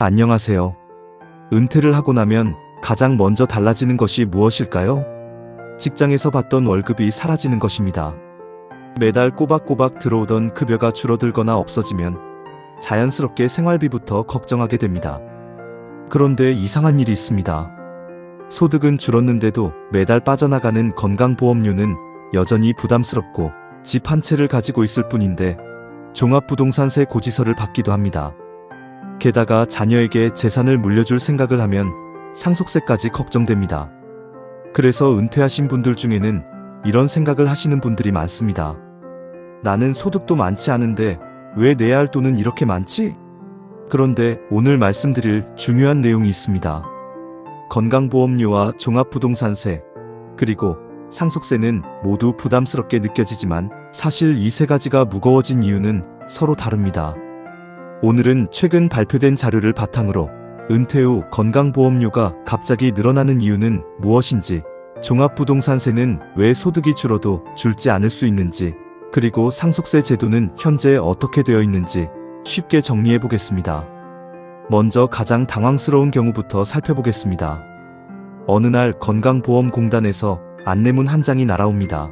안녕하세요. 은퇴를 하고 나면 가장 먼저 달라지는 것이 무엇일까요? 직장에서 받던 월급이 사라지는 것입니다. 매달 꼬박꼬박 들어오던 급여가 줄어들거나 없어지면 자연스럽게 생활비부터 걱정하게 됩니다. 그런데 이상한 일이 있습니다. 소득은 줄었는데도 매달 빠져나가는 건강보험료는 여전히 부담스럽고 집 한 채를 가지고 있을 뿐인데 종합부동산세 고지서를 받기도 합니다. 게다가 자녀에게 재산을 물려줄 생각을 하면 상속세까지 걱정됩니다. 그래서 은퇴하신 분들 중에는 이런 생각을 하시는 분들이 많습니다. 나는 소득도 많지 않은데 왜 내야 할 돈은 이렇게 많지? 그런데 오늘 말씀드릴 중요한 내용이 있습니다. 건강보험료와 종합부동산세, 그리고 상속세는 모두 부담스럽게 느껴지지만 사실 이 세 가지가 무거워진 이유는 서로 다릅니다. 오늘은 최근 발표된 자료를 바탕으로 은퇴 후 건강보험료가 갑자기 늘어나는 이유는 무엇인지, 종합부동산세는 왜 소득이 줄어도 줄지 않을 수 있는지, 그리고 상속세 제도는 현재 어떻게 되어 있는지 쉽게 정리해 보겠습니다. 먼저 가장 당황스러운 경우부터 살펴보겠습니다. 어느 날 건강보험공단에서 안내문 한 장이 날아옵니다.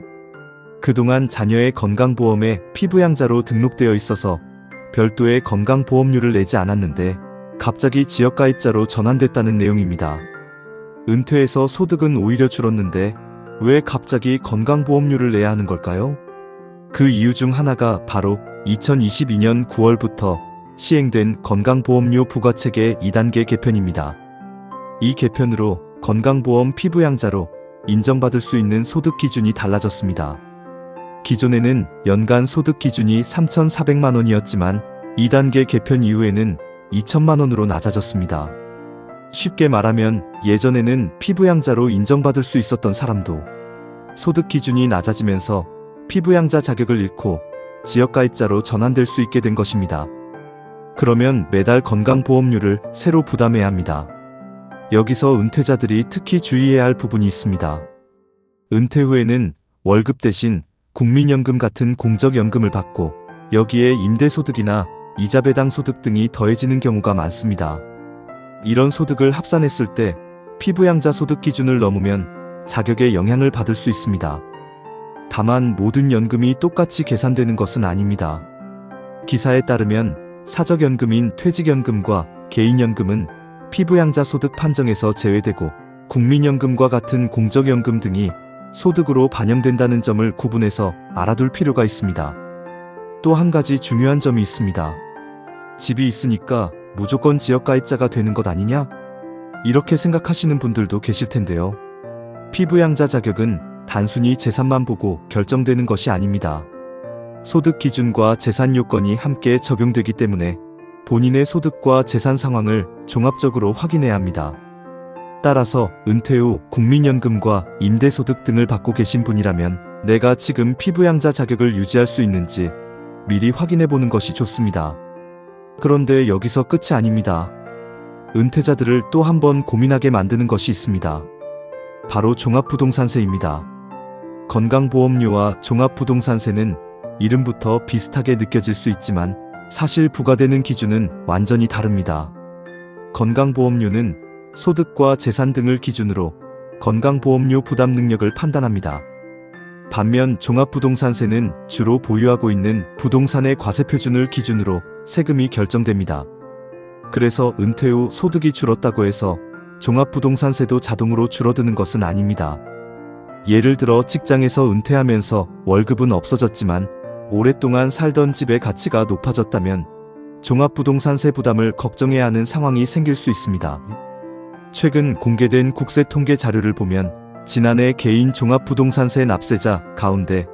그동안 자녀의 건강보험에 피부양자로 등록되어 있어서 별도의 건강보험료를 내지 않았는데 갑자기 지역가입자로 전환됐다는 내용입니다. 은퇴해서 소득은 오히려 줄었는데 왜 갑자기 건강보험료를 내야 하는 걸까요? 그 이유 중 하나가 바로 2022년 9월부터 시행된 건강보험료 부과체계 2단계 개편입니다. 이 개편으로 건강보험 피부양자로 인정받을 수 있는 소득 기준이 달라졌습니다. 기존에는 연간 소득 기준이 3,400만 원이었지만 2단계 개편 이후에는 2천만 원으로 낮아졌습니다. 쉽게 말하면 예전에는 피부양자로 인정받을 수 있었던 사람도 소득 기준이 낮아지면서 피부양자 자격을 잃고 지역가입자로 전환될 수 있게 된 것입니다. 그러면 매달 건강보험료를 새로 부담해야 합니다. 여기서 은퇴자들이 특히 주의해야 할 부분이 있습니다. 은퇴 후에는 월급 대신 국민연금 같은 공적연금을 받고 여기에 임대소득이나 이자배당 소득 등이 더해지는 경우가 많습니다. 이런 소득을 합산했을 때 피부양자 소득 기준을 넘으면 자격에 영향을 받을 수 있습니다. 다만 모든 연금이 똑같이 계산되는 것은 아닙니다. 기사에 따르면 사적연금인 퇴직연금과 개인연금은 피부양자 소득 판정에서 제외되고 국민연금과 같은 공적연금 등이 소득으로 반영된다는 점을 구분해서 알아둘 필요가 있습니다. 또 한 가지 중요한 점이 있습니다. 집이 있으니까 무조건 지역가입자가 되는 것 아니냐? 이렇게 생각하시는 분들도 계실 텐데요. 피부양자 자격은 단순히 재산만 보고 결정되는 것이 아닙니다. 소득 기준과 재산 요건이 함께 적용되기 때문에 본인의 소득과 재산 상황을 종합적으로 확인해야 합니다. 따라서 은퇴 후 국민연금과 임대소득 등을 받고 계신 분이라면 내가 지금 피부양자 자격을 유지할 수 있는지 미리 확인해 보는 것이 좋습니다. 그런데 여기서 끝이 아닙니다. 은퇴자들을 또 한 번 고민하게 만드는 것이 있습니다. 바로 종합부동산세입니다. 건강보험료와 종합부동산세는 이름부터 비슷하게 느껴질 수 있지만 사실 부과되는 기준은 완전히 다릅니다. 건강보험료는 소득과 재산 등을 기준으로 건강보험료 부담 능력을 판단합니다. 반면 종합부동산세는 주로 보유하고 있는 부동산의 과세표준을 기준으로 세금이 결정됩니다. 그래서 은퇴 후 소득이 줄었다고 해서 종합부동산세도 자동으로 줄어드는 것은 아닙니다. 예를 들어 직장에서 은퇴하면서 월급은 없어졌지만 오랫동안 살던 집의 가치가 높아졌다면 종합부동산세 부담을 걱정해야 하는 상황이 생길 수 있습니다. 최근 공개된 국세통계 자료를 보면 지난해 개인 종합부동산세 납세자 가운데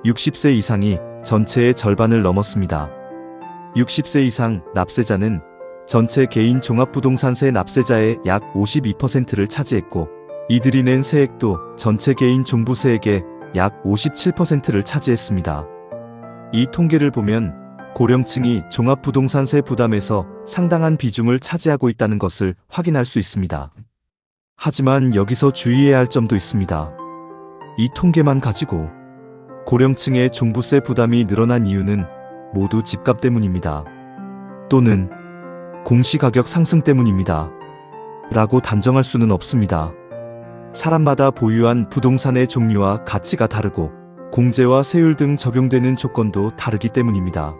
60세 이상이 전체의 절반을 넘었습니다. 60세 이상 납세자는 전체 개인 종합부동산세 납세자의 약 52%를 차지했고 이들이 낸 세액도 전체 개인 종부세액의 약 57%를 차지했습니다. 이 통계를 보면 고령층이 종합부동산세 부담에서 상당한 비중을 차지하고 있다는 것을 확인할 수 있습니다. 하지만 여기서 주의해야 할 점도 있습니다. 이 통계만 가지고 고령층의 종부세 부담이 늘어난 이유는 모두 집값 때문입니다. 또는 공시가격 상승 때문입니다. 라고 단정할 수는 없습니다. 사람마다 보유한 부동산의 종류와 가치가 다르고 공제와 세율 등 적용되는 조건도 다르기 때문입니다.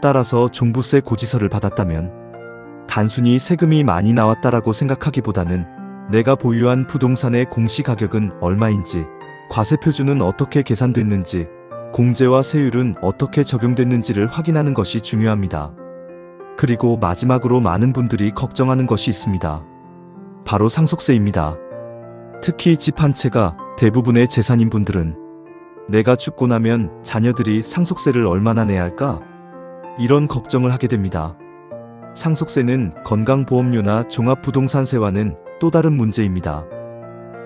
따라서 종부세 고지서를 받았다면 단순히 세금이 많이 나왔다라고 생각하기보다는 내가 보유한 부동산의 공시가격은 얼마인지, 과세표준은 어떻게 계산됐는지, 공제와 세율은 어떻게 적용됐는지를 확인하는 것이 중요합니다. 그리고 마지막으로 많은 분들이 걱정하는 것이 있습니다. 바로 상속세입니다. 특히 집 한 채가 대부분의 재산인 분들은 내가 죽고 나면 자녀들이 상속세를 얼마나 내야 할까? 이런 걱정을 하게 됩니다. 상속세는 건강보험료나 종합부동산세와는 또 다른 문제입니다.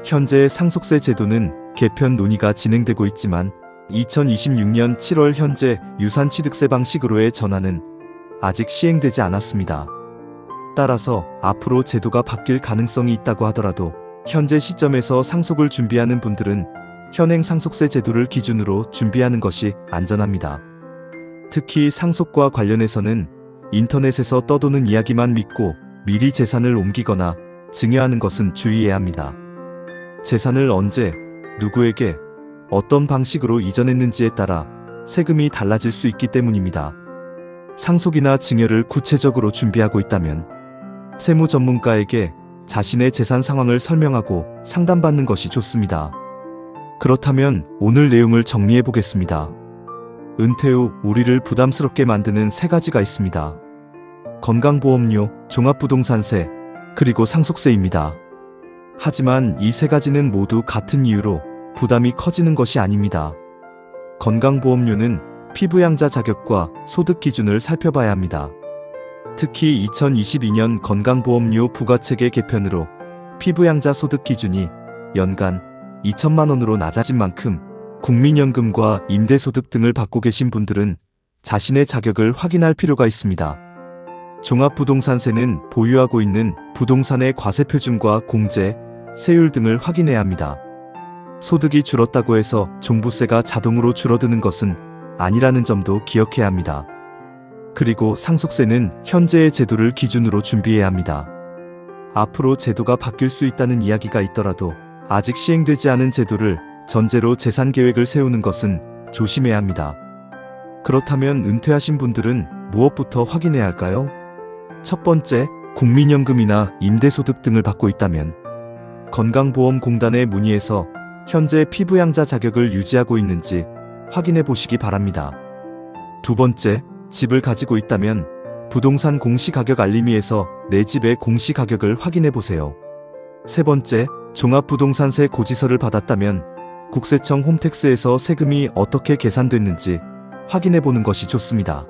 현재 상속세 제도는 개편 논의가 진행되고 있지만 2026년 7월 현재 유산취득세 방식으로의 전환은 아직 시행되지 않았습니다. 따라서 앞으로 제도가 바뀔 가능성이 있다고 하더라도 현재 시점에서 상속을 준비하는 분들은 현행 상속세 제도를 기준으로 준비하는 것이 안전합니다. 특히 상속과 관련해서는 인터넷에서 떠도는 이야기만 믿고 미리 재산을 옮기거나 증여하는 것은 주의해야 합니다. 재산을 언제, 누구에게, 어떤 방식으로 이전했는지에 따라 세금이 달라질 수 있기 때문입니다. 상속이나 증여를 구체적으로 준비하고 있다면 세무 전문가에게 자신의 재산 상황을 설명하고 상담받는 것이 좋습니다. 그렇다면 오늘 내용을 정리해 보겠습니다. 은퇴 후 우리를 부담스럽게 만드는 세 가지가 있습니다. 건강보험료, 종합부동산세, 그리고 상속세입니다. 하지만 이 세 가지는 모두 같은 이유로 부담이 커지는 것이 아닙니다. 건강보험료는 피부양자 자격과 소득 기준을 살펴봐야 합니다. 특히 2022년 건강보험료 부과체계 개편으로 피부양자 소득 기준이 연간 2천만 원으로 낮아진 만큼 국민연금과 임대소득 등을 받고 계신 분들은 자신의 자격을 확인할 필요가 있습니다. 종합부동산세는 보유하고 있는 부동산의 과세표준과 공제, 세율 등을 확인해야 합니다. 소득이 줄었다고 해서 종부세가 자동으로 줄어드는 것은 아니라는 점도 기억해야 합니다. 그리고 상속세는 현재의 제도를 기준으로 준비해야 합니다. 앞으로 제도가 바뀔 수 있다는 이야기가 있더라도 아직 시행되지 않은 제도를 전제로 재산 계획을 세우는 것은 조심해야 합니다. 그렇다면 은퇴하신 분들은 무엇부터 확인해야 할까요? 첫 번째, 국민연금이나 임대소득 등을 받고 있다면 건강보험공단에 문의해서 현재 피부양자 자격을 유지하고 있는지 확인해 보시기 바랍니다. 두 번째, 집을 가지고 있다면 부동산 공시가격 알림이에서 내 집의 공시가격을 확인해 보세요. 세 번째, 종합부동산세 고지서를 받았다면 국세청 홈택스에서 세금이 어떻게 계산됐는지 확인해 보는 것이 좋습니다.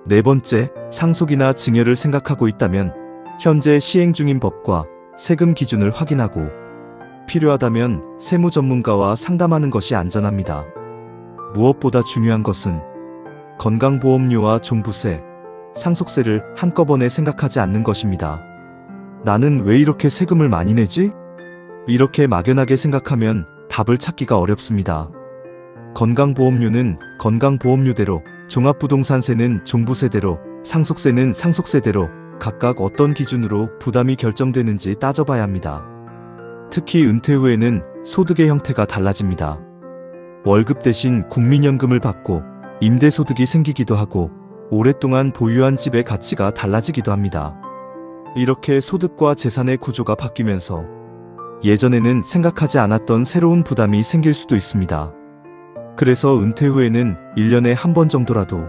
네 번째, 상속이나 증여를 생각하고 있다면 현재 시행 중인 법과 세금 기준을 확인하고 필요하다면 세무 전문가와 상담하는 것이 안전합니다. 무엇보다 중요한 것은 건강보험료와 종부세, 상속세를 한꺼번에 생각하지 않는 것입니다. 나는 왜 이렇게 세금을 많이 내지? 이렇게 막연하게 생각하면 답을 찾기가 어렵습니다. 건강보험료는 건강보험료대로, 종합부동산세는 종부세대로, 상속세는 상속세대로 각각 어떤 기준으로 부담이 결정되는지 따져봐야 합니다. 특히 은퇴 후에는 소득의 형태가 달라집니다. 월급 대신 국민연금을 받고 임대소득이 생기기도 하고 오랫동안 보유한 집의 가치가 달라지기도 합니다. 이렇게 소득과 재산의 구조가 바뀌면서 예전에는 생각하지 않았던 새로운 부담이 생길 수도 있습니다. 그래서 은퇴 후에는 1년에 한 번 정도라도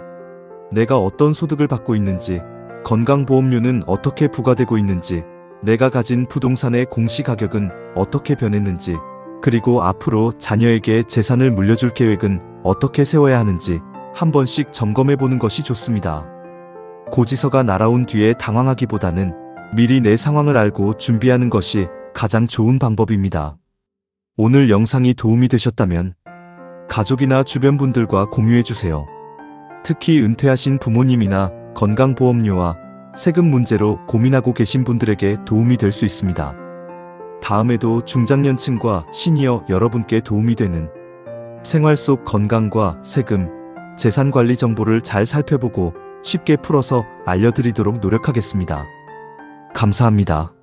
내가 어떤 소득을 받고 있는지, 건강보험료는 어떻게 부과되고 있는지, 내가 가진 부동산의 공시가격은 어떻게 변했는지, 그리고 앞으로 자녀에게 재산을 물려줄 계획은 어떻게 세워야 하는지 한 번씩 점검해 보는 것이 좋습니다. 고지서가 날아온 뒤에 당황하기보다는 미리 내 상황을 알고 준비하는 것이 가장 좋은 방법입니다. 오늘 영상이 도움이 되셨다면 가족이나 주변 분들과 공유해 주세요. 특히 은퇴하신 부모님이나 건강보험료와 세금 문제로 고민하고 계신 분들에게 도움이 될 수 있습니다. 다음에도 중장년층과 시니어 여러분께 도움이 되는 생활 속 건강과 세금, 재산관리 정보를 잘 살펴보고 쉽게 풀어서 알려드리도록 노력하겠습니다. 감사합니다.